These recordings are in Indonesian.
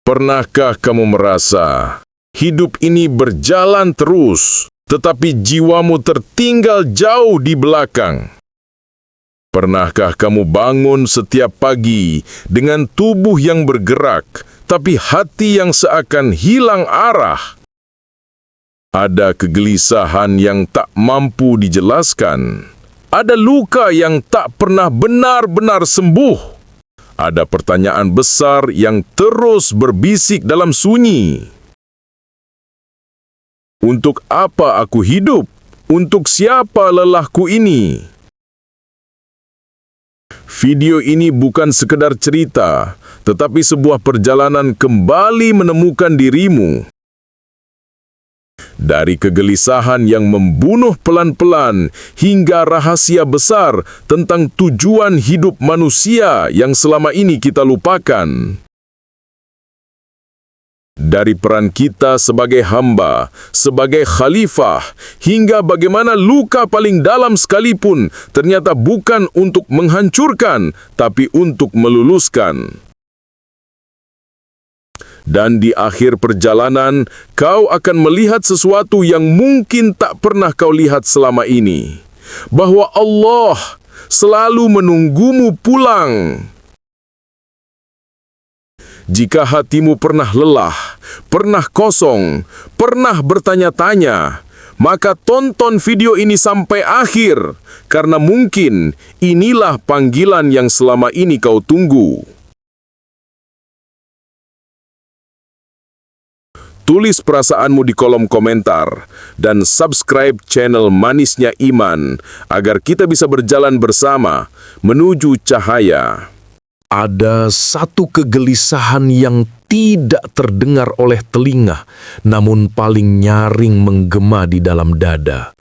Pernahkah kamu merasa hidup ini berjalan terus, tetapi jiwamu tertinggal jauh di belakang? Pernahkah kamu bangun setiap pagi dengan tubuh yang bergerak, tapi hati yang seakan hilang arah? Ada kegelisahan yang tak mampu dijelaskan. Ada luka yang tak pernah benar-benar sembuh. Ada pertanyaan besar yang terus berbisik dalam sunyi. Untuk apa aku hidup? Untuk siapa lelahku ini? Video ini bukan sekedar cerita, tetapi sebuah perjalanan kembali menemukan dirimu. Dari kegelisahan yang membunuh pelan-pelan hingga rahasia besar tentang tujuan hidup manusia yang selama ini kita lupakan. Dari peran kita sebagai hamba, sebagai khalifah, hingga bagaimana luka paling dalam sekalipun ternyata bukan untuk menghancurkan, tapi untuk meluluskan. Dan di akhir perjalanan, kau akan melihat sesuatu yang mungkin tak pernah kau lihat selama ini. Bahwa Allah selalu menunggumu pulang. Jika hatimu pernah lelah, pernah kosong, pernah bertanya-tanya, maka tonton video ini sampai akhir, karena mungkin inilah panggilan yang selama ini kau tunggu. Tulis perasaanmu di kolom komentar dan subscribe channel Manisnya Iman agar kita bisa berjalan bersama menuju cahaya. Ada satu kegelisahan yang tidak terdengar oleh telinga, namun paling nyaring menggema di dalam dada.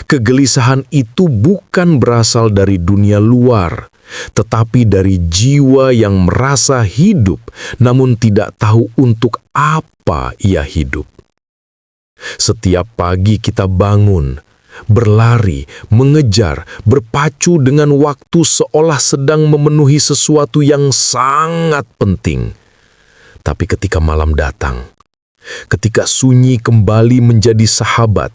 Kegelisahan itu bukan berasal dari dunia luar, tetapi dari jiwa yang merasa hidup, namun tidak tahu untuk apa ia hidup. Setiap pagi kita bangun, berlari, mengejar, berpacu dengan waktu seolah sedang memenuhi sesuatu yang sangat penting. Tapi ketika malam datang, ketika sunyi kembali menjadi sahabat,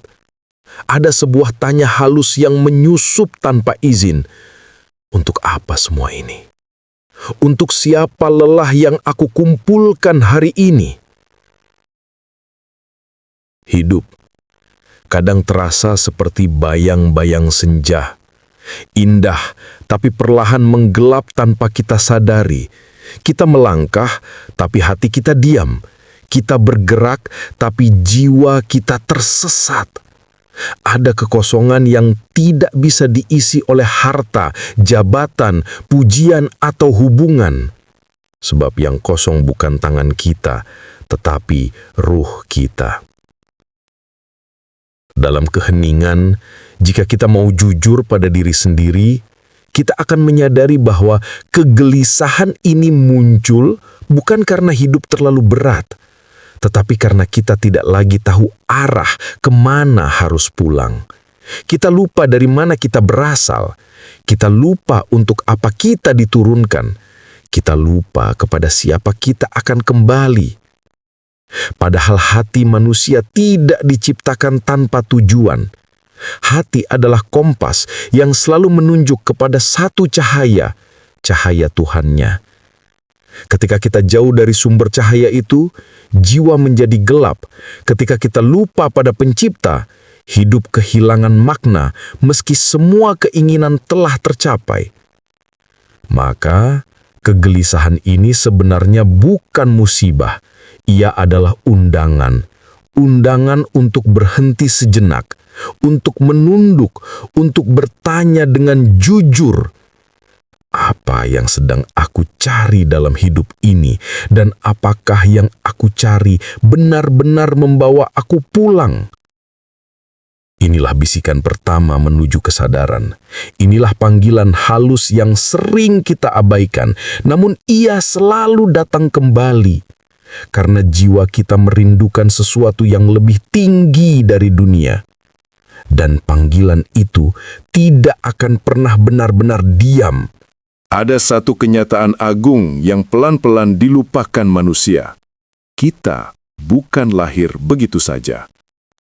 ada sebuah tanya halus yang menyusup tanpa izin. Untuk apa semua ini? Untuk siapa lelah yang aku kumpulkan hari ini? Hidup kadang terasa seperti bayang-bayang senja. Indah, tapi perlahan menggelap tanpa kita sadari. Kita melangkah, tapi hati kita diam. Kita bergerak, tapi jiwa kita tersesat. Ada kekosongan yang tidak bisa diisi oleh harta, jabatan, pujian, atau hubungan. Sebab yang kosong bukan tangan kita, tetapi ruh kita. Dalam keheningan, jika kita mau jujur pada diri sendiri, kita akan menyadari bahwa kegelisahan ini muncul bukan karena hidup terlalu berat, tetapi karena kita tidak lagi tahu arah kemana harus pulang. Kita lupa dari mana kita berasal. Kita lupa untuk apa kita diturunkan. Kita lupa kepada siapa kita akan kembali. Padahal hati manusia tidak diciptakan tanpa tujuan. Hati adalah kompas yang selalu menunjuk kepada satu cahaya, cahaya Tuhannya. Ketika kita jauh dari sumber cahaya itu, jiwa menjadi gelap. Ketika kita lupa pada Pencipta, hidup kehilangan makna meski semua keinginan telah tercapai. Maka, kegelisahan ini sebenarnya bukan musibah. Ia adalah undangan. Undangan untuk berhenti sejenak, untuk menunduk, untuk bertanya dengan jujur. Apa yang sedang aku cari dalam hidup ini, dan apakah yang aku cari benar-benar membawa aku pulang? Inilah bisikan pertama menuju kesadaran. Inilah panggilan halus yang sering kita abaikan, namun ia selalu datang kembali. Karena jiwa kita merindukan sesuatu yang lebih tinggi dari dunia. Dan panggilan itu tidak akan pernah benar-benar diam. Ada satu kenyataan agung yang pelan-pelan dilupakan manusia. kita bukan lahir begitu saja.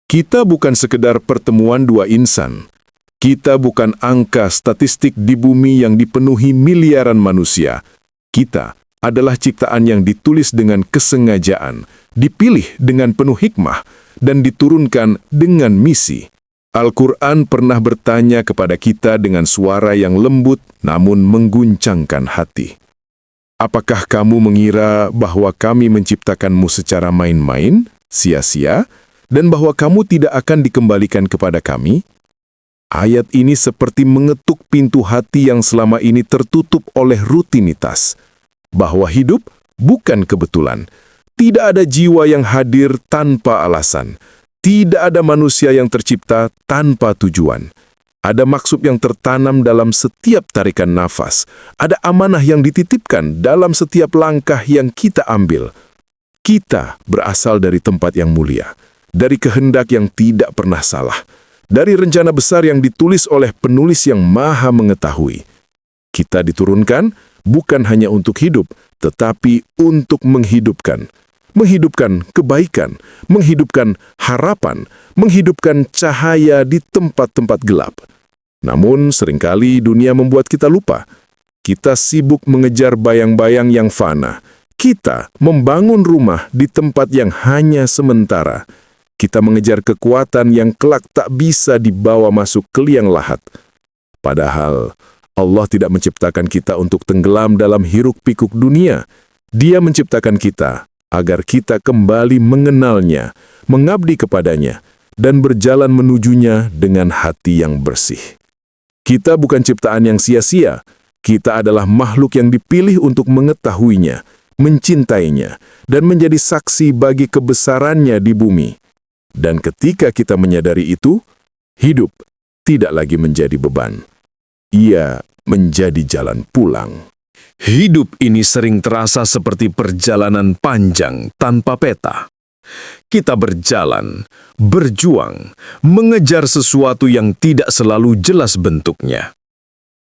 Kita bukan sekedar pertemuan dua insan. Kita bukan angka statistik di bumi yang dipenuhi miliaran manusia. Kita adalah ciptaan yang ditulis dengan kesengajaan, dipilih dengan penuh hikmah, dan diturunkan dengan misi. Al-Quran pernah bertanya kepada kita dengan suara yang lembut namun mengguncangkan hati. Apakah kamu mengira bahwa kami menciptakanmu secara main-main, sia-sia, dan bahwa kamu tidak akan dikembalikan kepada kami? Ayat ini seperti mengetuk pintu hati yang selama ini tertutup oleh rutinitas. Bahwa hidup bukan kebetulan. Tidak ada jiwa yang hadir tanpa alasan. Tidak ada manusia yang tercipta tanpa tujuan. Ada maksud yang tertanam dalam setiap tarikan nafas. Ada amanah yang dititipkan dalam setiap langkah yang kita ambil. Kita berasal dari tempat yang mulia, dari kehendak yang tidak pernah salah, dari rencana besar yang ditulis oleh penulis yang maha mengetahui. Kita diturunkan bukan hanya untuk hidup, tetapi untuk menghidupkan. Menghidupkan kebaikan, menghidupkan harapan, menghidupkan cahaya di tempat-tempat gelap. Namun seringkali dunia membuat kita lupa. Kita sibuk mengejar bayang-bayang yang fana. Kita membangun rumah di tempat yang hanya sementara. Kita mengejar kekuatan yang kelak tak bisa dibawa masuk ke liang lahat. Padahal Allah tidak menciptakan kita untuk tenggelam dalam hiruk-pikuk dunia. Dia menciptakan kita agar kita kembali mengenalnya, mengabdi kepadanya, dan berjalan menujunya dengan hati yang bersih. Kita bukan ciptaan yang sia-sia. Kita adalah makhluk yang dipilih untuk mengetahuinya, mencintainya, dan menjadi saksi bagi kebesarannya di bumi. Dan ketika kita menyadari itu, hidup tidak lagi menjadi beban. Ia menjadi jalan pulang. Hidup ini sering terasa seperti perjalanan panjang tanpa peta. Kita berjalan, berjuang, mengejar sesuatu yang tidak selalu jelas bentuknya.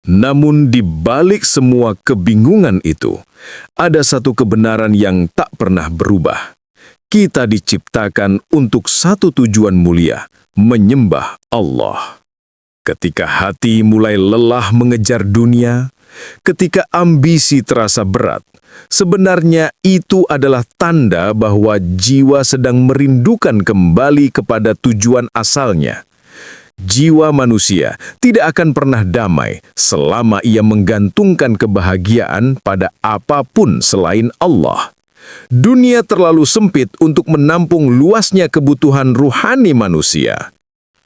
Namun di balik semua kebingungan itu, ada satu kebenaran yang tak pernah berubah. Kita diciptakan untuk satu tujuan mulia, menyembah Allah. Ketika hati mulai lelah mengejar dunia, ketika ambisi terasa berat, sebenarnya itu adalah tanda bahwa jiwa sedang merindukan kembali kepada tujuan asalnya. Jiwa manusia tidak akan pernah damai selama ia menggantungkan kebahagiaan pada apapun selain Allah. Dunia terlalu sempit untuk menampung luasnya kebutuhan ruhani manusia.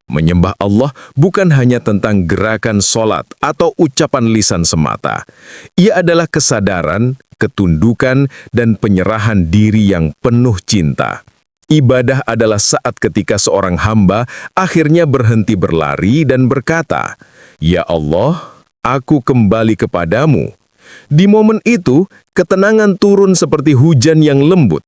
Menyembah Allah bukan hanya tentang gerakan sholat atau ucapan lisan semata. Ia adalah kesadaran, ketundukan, dan penyerahan diri yang penuh cinta. Ibadah adalah saat ketika seorang hamba akhirnya berhenti berlari dan berkata, "Ya Allah, aku kembali kepadamu." Di momen itu, ketenangan turun seperti hujan yang lembut.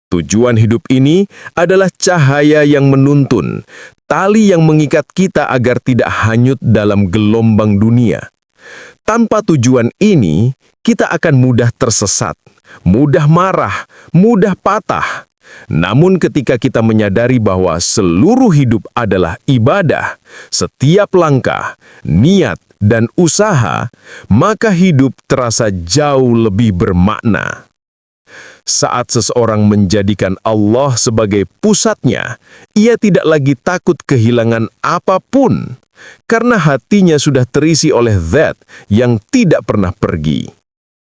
Tujuan hidup ini adalah cahaya yang menuntun, tali yang mengikat kita agar tidak hanyut dalam gelombang dunia. Tanpa tujuan ini, kita akan mudah tersesat, mudah marah, mudah patah. Namun ketika kita menyadari bahwa seluruh hidup adalah ibadah, setiap langkah, niat, dan usaha, maka hidup terasa jauh lebih bermakna. Saat seseorang menjadikan Allah sebagai pusatnya, ia tidak lagi takut kehilangan apapun, karena hatinya sudah terisi oleh Zat yang tidak pernah pergi.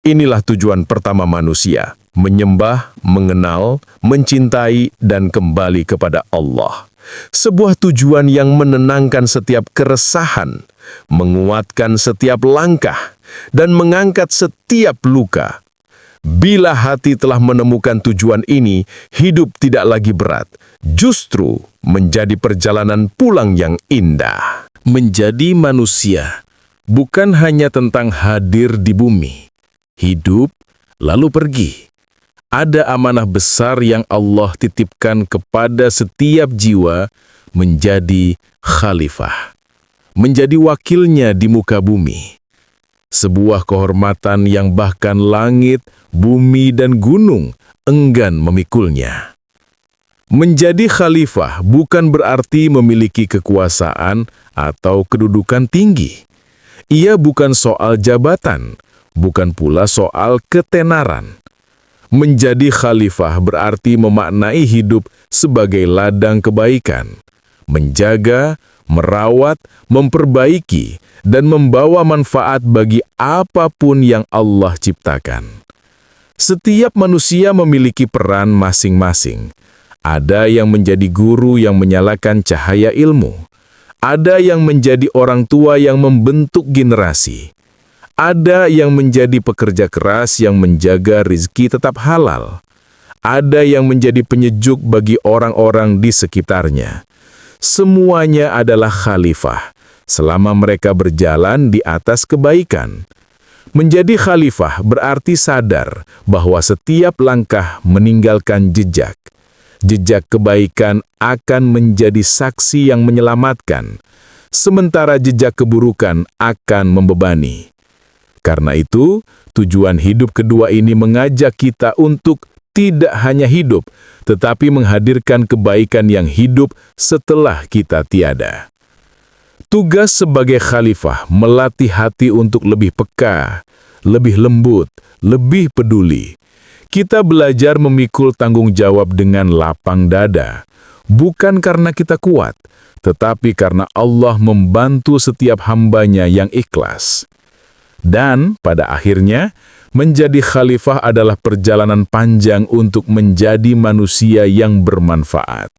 Inilah tujuan pertama manusia, menyembah, mengenal, mencintai, dan kembali kepada Allah. Sebuah tujuan yang menenangkan setiap keresahan, menguatkan setiap langkah, dan mengangkat setiap luka. Bila hati telah menemukan tujuan ini, hidup tidak lagi berat, justru menjadi perjalanan pulang yang indah. Menjadi manusia bukan hanya tentang hadir di bumi, hidup lalu pergi. Ada amanah besar yang Allah titipkan kepada setiap jiwa menjadi khalifah, menjadi wakilnya di muka bumi. Sebuah kehormatan yang bahkan langit, bumi, dan gunung enggan memikulnya. Menjadi khalifah bukan berarti memiliki kekuasaan atau kedudukan tinggi. Ia bukan soal jabatan, bukan pula soal ketenaran. Menjadi khalifah berarti memaknai hidup sebagai ladang kebaikan, menjaga, merawat, memperbaiki, dan membawa manfaat bagi apapun yang Allah ciptakan. Setiap manusia memiliki peran masing-masing. Ada yang menjadi guru yang menyalakan cahaya ilmu. Ada yang menjadi orang tua yang membentuk generasi. Ada yang menjadi pekerja keras yang menjaga rizki tetap halal. Ada yang menjadi penyejuk bagi orang-orang di sekitarnya. Semuanya adalah khalifah selama mereka berjalan di atas kebaikan. Menjadi khalifah berarti sadar bahwa setiap langkah meninggalkan jejak. Jejak kebaikan akan menjadi saksi yang menyelamatkan, sementara jejak keburukan akan membebani. Karena itu, tujuan hidup kedua ini mengajak kita untuk tidak hanya hidup, tetapi menghadirkan kebaikan yang hidup setelah kita tiada. Tugas sebagai khalifah melatih hati untuk lebih peka, lebih lembut, lebih peduli. Kita belajar memikul tanggung jawab dengan lapang dada, bukan karena kita kuat, tetapi karena Allah membantu setiap hambanya yang ikhlas. Dan pada akhirnya, menjadi khalifah adalah perjalanan panjang untuk menjadi manusia yang bermanfaat.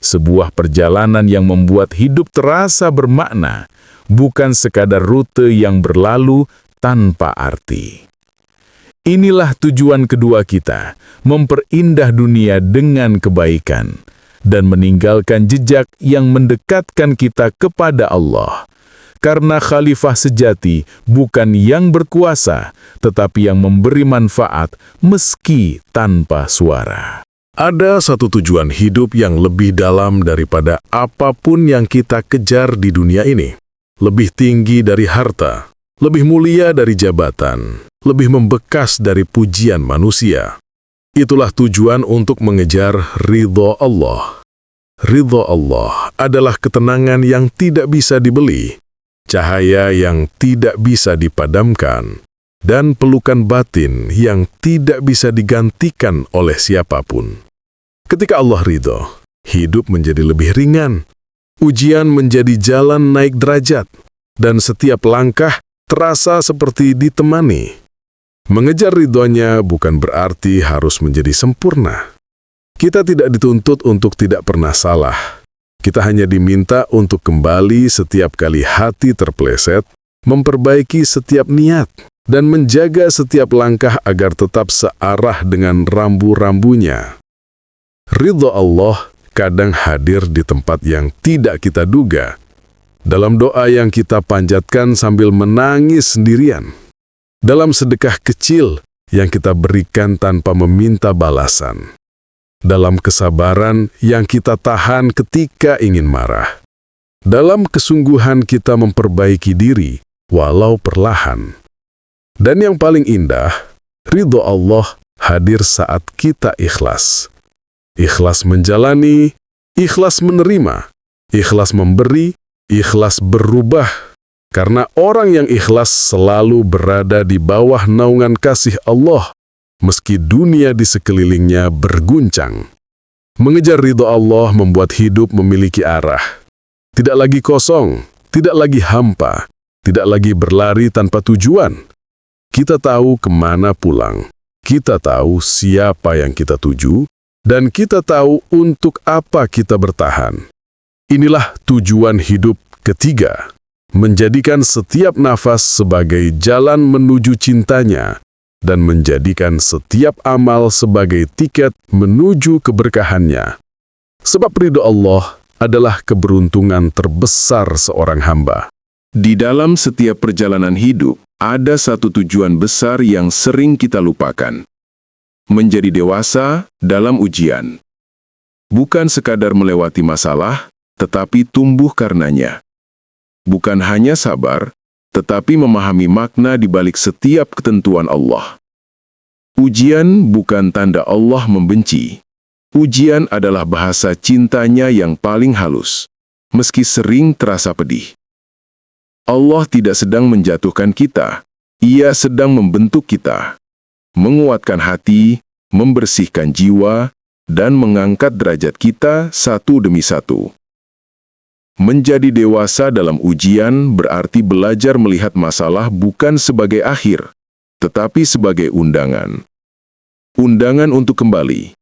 Sebuah perjalanan yang membuat hidup terasa bermakna, bukan sekadar rute yang berlalu tanpa arti. Inilah tujuan kedua kita, memperindah dunia dengan kebaikan, dan meninggalkan jejak yang mendekatkan kita kepada Allah. Karena khalifah sejati bukan yang berkuasa, tetapi yang memberi manfaat meski tanpa suara. Ada satu tujuan hidup yang lebih dalam daripada apapun yang kita kejar di dunia ini. Lebih tinggi dari harta, lebih mulia dari jabatan, lebih membekas dari pujian manusia. Itulah tujuan untuk mengejar ridho Allah. Ridho Allah adalah ketenangan yang tidak bisa dibeli, cahaya yang tidak bisa dipadamkan, dan pelukan batin yang tidak bisa digantikan oleh siapapun. Ketika Allah ridho, hidup menjadi lebih ringan, ujian menjadi jalan naik derajat, dan setiap langkah terasa seperti ditemani. Mengejar ridhonya bukan berarti harus menjadi sempurna. Kita tidak dituntut untuk tidak pernah salah. Kita hanya diminta untuk kembali setiap kali hati terpeleset, memperbaiki setiap niat, dan menjaga setiap langkah agar tetap searah dengan rambu-rambunya. Ridho Allah kadang hadir di tempat yang tidak kita duga, dalam doa yang kita panjatkan sambil menangis sendirian, dalam sedekah kecil yang kita berikan tanpa meminta balasan, dalam kesabaran yang kita tahan ketika ingin marah, dalam kesungguhan kita memperbaiki diri walau perlahan. Dan yang paling indah, ridho Allah hadir saat kita ikhlas. Ikhlas menjalani, ikhlas menerima, ikhlas memberi, ikhlas berubah. Karena orang yang ikhlas selalu berada di bawah naungan kasih Allah, meski dunia di sekelilingnya berguncang. Mengejar ridho Allah membuat hidup memiliki arah. Tidak lagi kosong, tidak lagi hampa, tidak lagi berlari tanpa tujuan. Kita tahu kemana pulang, kita tahu siapa yang kita tuju, dan kita tahu untuk apa kita bertahan. Inilah tujuan hidup ketiga, menjadikan setiap nafas sebagai jalan menuju cintanya, dan menjadikan setiap amal sebagai tiket menuju keberkahannya. Sebab ridho Allah adalah keberuntungan terbesar seorang hamba. Di dalam setiap perjalanan hidup, ada satu tujuan besar yang sering kita lupakan. Menjadi dewasa dalam ujian. Bukan sekadar melewati masalah, tetapi tumbuh karenanya. Bukan hanya sabar, tetapi memahami makna di balik setiap ketentuan Allah. Ujian bukan tanda Allah membenci. Ujian adalah bahasa cintanya yang paling halus, meski sering terasa pedih. Allah tidak sedang menjatuhkan kita, Ia sedang membentuk kita, menguatkan hati, membersihkan jiwa, dan mengangkat derajat kita satu demi satu. Menjadi dewasa dalam ujian berarti belajar melihat masalah bukan sebagai akhir, tetapi sebagai undangan. Undangan untuk kembali,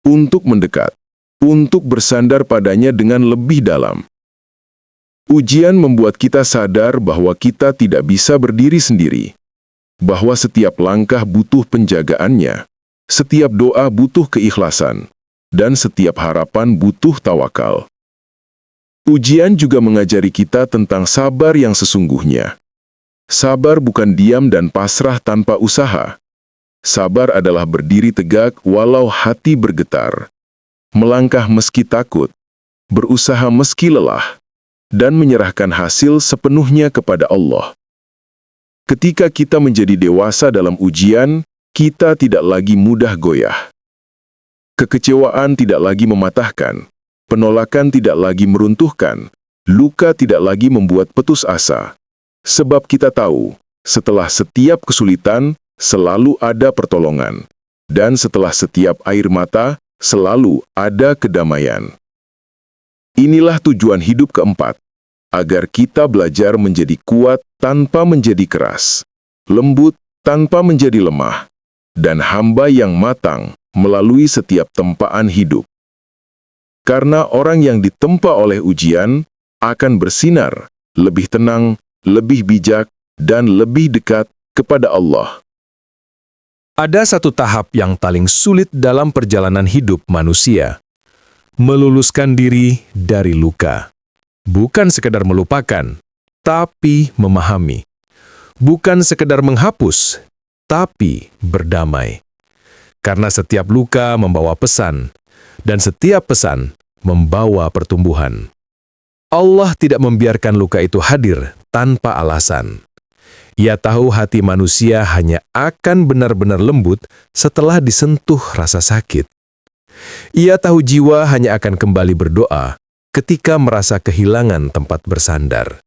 untuk mendekat, untuk bersandar padanya dengan lebih dalam. Ujian membuat kita sadar bahwa kita tidak bisa berdiri sendiri, bahwa setiap langkah butuh penjagaannya, setiap doa butuh keikhlasan, dan setiap harapan butuh tawakal. Ujian juga mengajari kita tentang sabar yang sesungguhnya. Sabar bukan diam dan pasrah tanpa usaha. Sabar adalah berdiri tegak walau hati bergetar, melangkah meski takut, berusaha meski lelah, dan menyerahkan hasil sepenuhnya kepada Allah. Ketika kita menjadi dewasa dalam ujian, kita tidak lagi mudah goyah. Kekecewaan tidak lagi mematahkan, penolakan tidak lagi meruntuhkan, luka tidak lagi membuat putus asa. Sebab kita tahu, setelah setiap kesulitan, selalu ada pertolongan. Dan setelah setiap air mata, selalu ada kedamaian. Inilah tujuan hidup keempat, agar kita belajar menjadi kuat tanpa menjadi keras, lembut tanpa menjadi lemah, dan hamba yang matang melalui setiap tempaan hidup. Karena orang yang ditempa oleh ujian akan bersinar, lebih tenang, lebih bijak, dan lebih dekat kepada Allah. Ada satu tahap yang paling sulit dalam perjalanan hidup manusia. Meluluskan diri dari luka. Bukan sekedar melupakan, tapi memahami. Bukan sekedar menghapus, tapi berdamai. Karena setiap luka membawa pesan, dan setiap pesan membawa pertumbuhan. Allah tidak membiarkan luka itu hadir tanpa alasan. Ia tahu hati manusia hanya akan benar-benar lembut setelah disentuh rasa sakit. Ia tahu jiwa hanya akan kembali berdoa ketika merasa kehilangan tempat bersandar.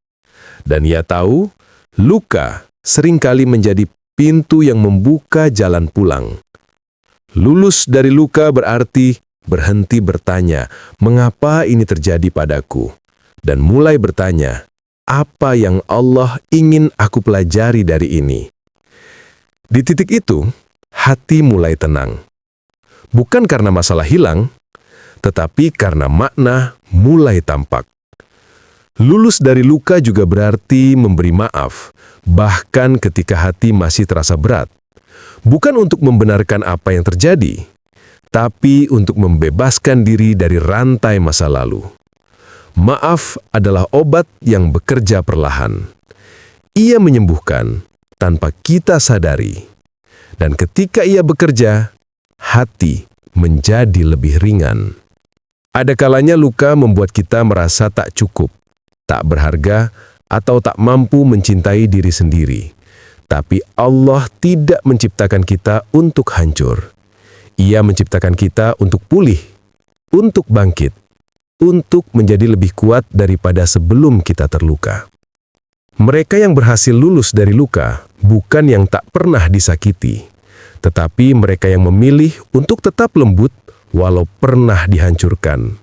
Dan ia tahu, luka seringkali menjadi pintu yang membuka jalan pulang. Lulus dari luka berarti berhenti bertanya, mengapa ini terjadi padaku? Dan mulai bertanya, apa yang Allah ingin aku pelajari dari ini? Di titik itu, hati mulai tenang. Bukan karena masalah hilang, tetapi karena makna mulai tampak. Lulus dari luka juga berarti memberi maaf, bahkan ketika hati masih terasa berat. Bukan untuk membenarkan apa yang terjadi, tapi untuk membebaskan diri dari rantai masa lalu. Maaf adalah obat yang bekerja perlahan. Ia menyembuhkan tanpa kita sadari. Dan ketika ia bekerja, hati menjadi lebih ringan. Ada kalanya luka membuat kita merasa tak cukup, tak berharga, atau tak mampu mencintai diri sendiri. Tapi Allah tidak menciptakan kita untuk hancur. Ia menciptakan kita untuk pulih, untuk bangkit, untuk menjadi lebih kuat daripada sebelum kita terluka. Mereka yang berhasil lulus dari luka bukan yang tak pernah disakiti, tetapi mereka yang memilih untuk tetap lembut walau pernah dihancurkan.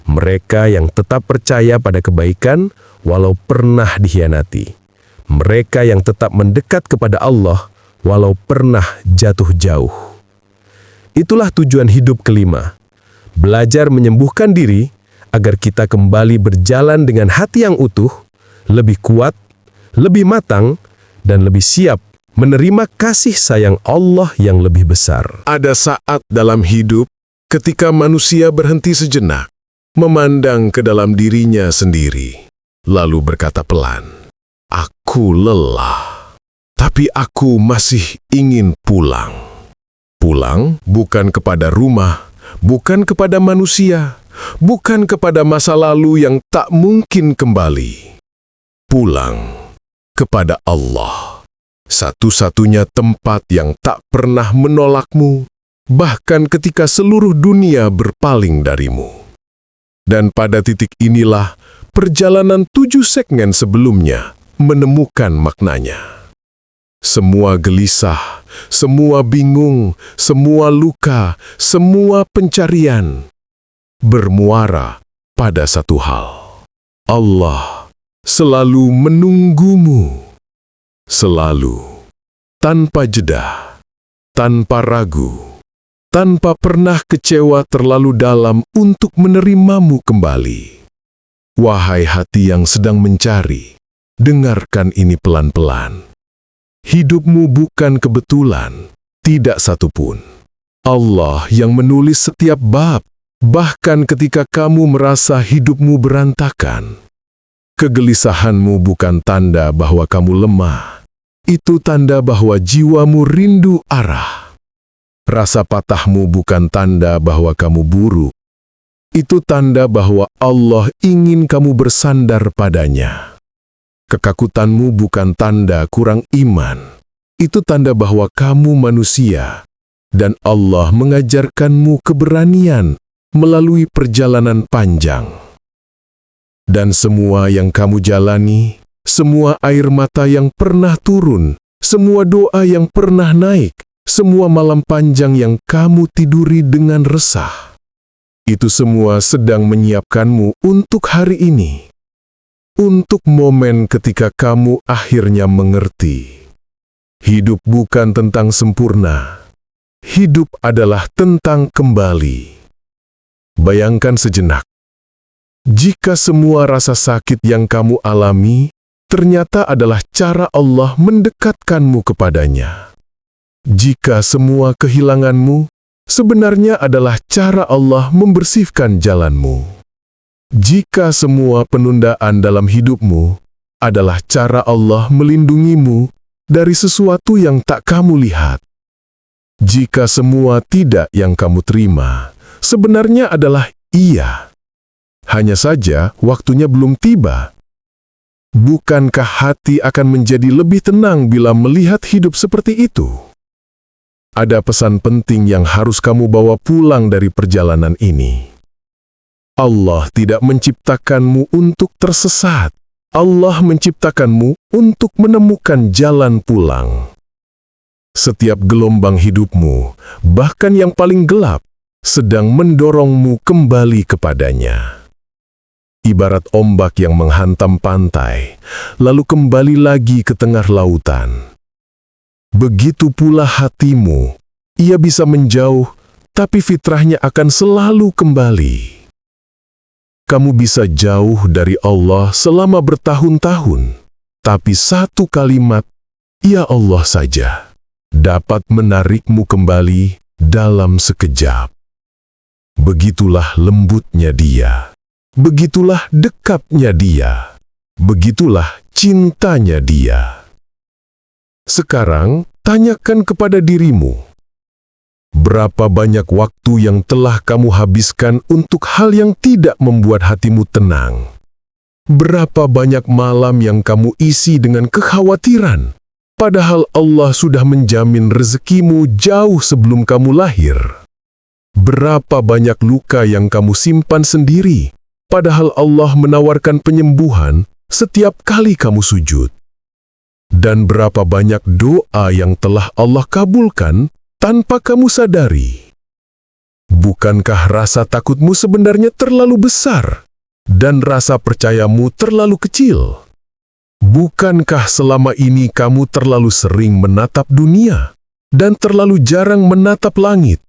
Mereka yang tetap percaya pada kebaikan walau pernah dikhianati. Mereka yang tetap mendekat kepada Allah walau pernah jatuh jauh. Itulah tujuan hidup kelima, belajar menyembuhkan diri agar kita kembali berjalan dengan hati yang utuh, lebih kuat, lebih matang, dan lebih siap menerima kasih sayang Allah yang lebih besar. Ada saat dalam hidup ketika manusia berhenti sejenak, memandang ke dalam dirinya sendiri, lalu berkata pelan, "Aku lelah, tapi aku masih ingin pulang." Pulang bukan kepada rumah, bukan kepada manusia, bukan kepada masa lalu yang tak mungkin kembali. Pulang kepada Allah. Satu-satunya tempat yang tak pernah menolakmu, bahkan ketika seluruh dunia berpaling darimu. Dan pada titik inilah, perjalanan 7 segmen sebelumnya menemukan maknanya. Semua gelisah, semua bingung, semua luka, semua pencarian bermuara pada satu hal. Allah selalu menunggumu. Selalu, tanpa jeda, tanpa ragu, tanpa pernah kecewa terlalu dalam untuk menerimamu kembali. Wahai hati yang sedang mencari, dengarkan ini pelan-pelan. Hidupmu bukan kebetulan, tidak satupun. Allah yang menulis setiap bab, bahkan ketika kamu merasa hidupmu berantakan. Kegelisahanmu bukan tanda bahwa kamu lemah. Itu tanda bahwa jiwamu rindu arah. Rasa patahmu bukan tanda bahwa kamu buruk. Itu tanda bahwa Allah ingin kamu bersandar padanya. Kekakutanmu bukan tanda kurang iman. Itu tanda bahwa kamu manusia. Dan Allah mengajarkanmu keberanian melalui perjalanan panjang. Dan semua yang kamu jalani, semua air mata yang pernah turun, semua doa yang pernah naik, semua malam panjang yang kamu tiduri dengan resah, itu semua sedang menyiapkanmu untuk hari ini. Untuk momen ketika kamu akhirnya mengerti. Hidup bukan tentang sempurna. Hidup adalah tentang kembali. Bayangkan sejenak. Jika semua rasa sakit yang kamu alami ternyata adalah cara Allah mendekatkanmu kepadanya. Jika semua kehilanganmu sebenarnya adalah cara Allah membersihkan jalanmu. Jika semua penundaan dalam hidupmu adalah cara Allah melindungimu dari sesuatu yang tak kamu lihat. Jika semua tidak yang kamu terima sebenarnya adalah iya. Hanya saja waktunya belum tiba. Bukankah hati akan menjadi lebih tenang bila melihat hidup seperti itu? Ada pesan penting yang harus kamu bawa pulang dari perjalanan ini. Allah tidak menciptakanmu untuk tersesat. Allah menciptakanmu untuk menemukan jalan pulang. Setiap gelombang hidupmu, bahkan yang paling gelap, sedang mendorongmu kembali kepadanya. Ibarat ombak yang menghantam pantai, lalu kembali lagi ke tengah lautan. Begitu pula hatimu, ia bisa menjauh, tapi fitrahnya akan selalu kembali. Kamu bisa jauh dari Allah selama bertahun-tahun, tapi satu kalimat, "Ya Allah" saja, dapat menarikmu kembali dalam sekejap. Begitulah lembutnya Dia. Begitulah dekatnya Dia. Begitulah cintanya Dia. Sekarang, tanyakan kepada dirimu. Berapa banyak waktu yang telah kamu habiskan untuk hal yang tidak membuat hatimu tenang? Berapa banyak malam yang kamu isi dengan kekhawatiran? Padahal Allah sudah menjamin rezekimu jauh sebelum kamu lahir. Berapa banyak luka yang kamu simpan sendiri? Padahal Allah menawarkan penyembuhan setiap kali kamu sujud. Dan berapa banyak doa yang telah Allah kabulkan tanpa kamu sadari. Bukankah rasa takutmu sebenarnya terlalu besar dan rasa percayamu terlalu kecil? Bukankah selama ini kamu terlalu sering menatap dunia dan terlalu jarang menatap langit?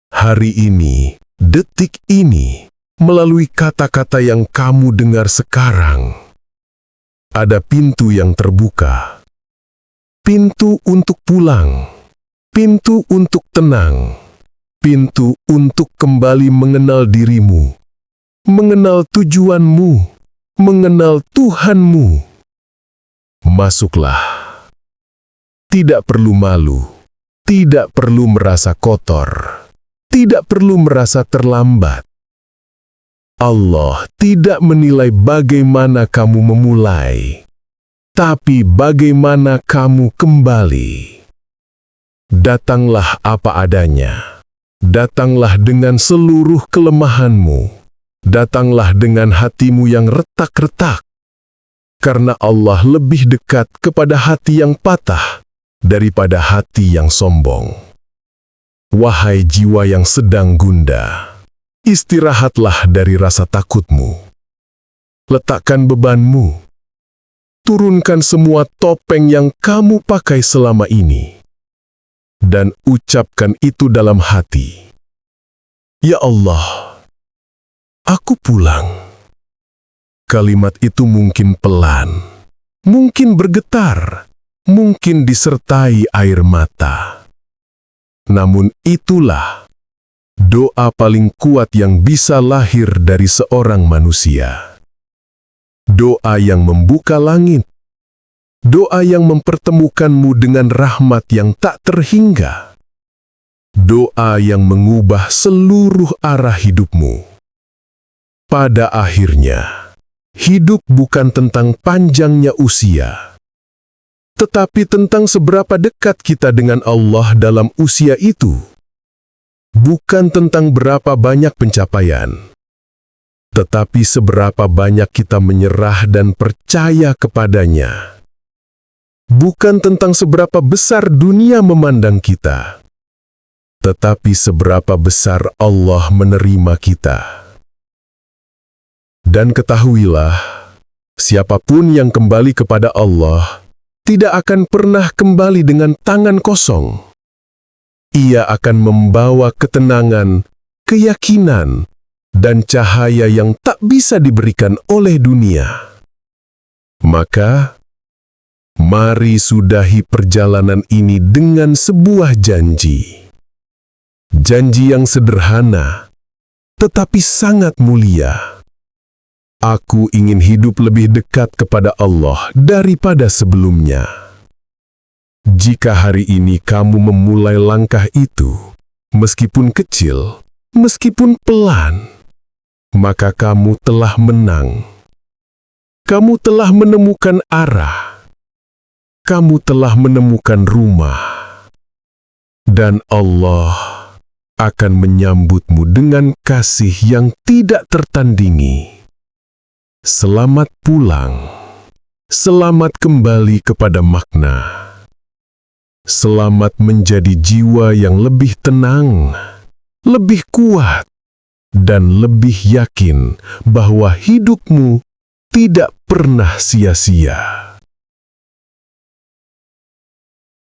Hari ini, detik ini, melalui kata-kata yang kamu dengar sekarang, ada pintu yang terbuka. Pintu untuk pulang. Pintu untuk tenang. Pintu untuk kembali mengenal dirimu. Mengenal tujuanmu. Mengenal Tuhanmu. Masuklah. Tidak perlu malu. Tidak perlu merasa kotor. Tidak perlu merasa terlambat. Allah tidak menilai bagaimana kamu memulai. tetapi bagaimana kamu kembali? Datanglah apa adanya. Datanglah dengan seluruh kelemahanmu. Datanglah dengan hatimu yang retak-retak. Karena Allah lebih dekat kepada hati yang patah daripada hati yang sombong. Wahai jiwa yang sedang gundah, istirahatlah dari rasa takutmu. Letakkan bebanmu. Turunkan semua topeng yang kamu pakai selama ini. Dan ucapkan itu dalam hati. Ya Allah, aku pulang. Kalimat itu mungkin pelan, mungkin bergetar, mungkin disertai air mata. Namun itulah doa paling kuat yang bisa lahir dari seorang manusia. Doa yang membuka langit. Doa yang mempertemukanmu dengan rahmat yang tak terhingga. Doa yang mengubah seluruh arah hidupmu. Pada akhirnya, hidup bukan tentang panjangnya usia, tetapi tentang seberapa dekat kita dengan Allah dalam usia itu. Bukan tentang berapa banyak pencapaian, tetapi seberapa banyak kita menyerah dan percaya kepadanya. Bukan tentang seberapa besar dunia memandang kita, tetapi seberapa besar Allah menerima kita. Dan ketahuilah, siapapun yang kembali kepada Allah tidak akan pernah kembali dengan tangan kosong. Ia akan membawa ketenangan, keyakinan, dan cahaya yang tak bisa diberikan oleh dunia. Maka, mari sudahi perjalanan ini dengan sebuah janji. Janji yang sederhana, tetapi sangat mulia. Aku ingin hidup lebih dekat kepada Allah daripada sebelumnya. Jika hari ini kamu memulai langkah itu, meskipun kecil, meskipun pelan, maka kamu telah menang. Kamu telah menemukan arah. Kamu telah menemukan rumah. Dan Allah akan menyambutmu dengan kasih yang tidak tertandingi. Selamat pulang. Selamat kembali kepada makna. Selamat menjadi jiwa yang lebih tenang, lebih kuat, dan lebih yakin bahwa hidupmu tidak pernah sia-sia.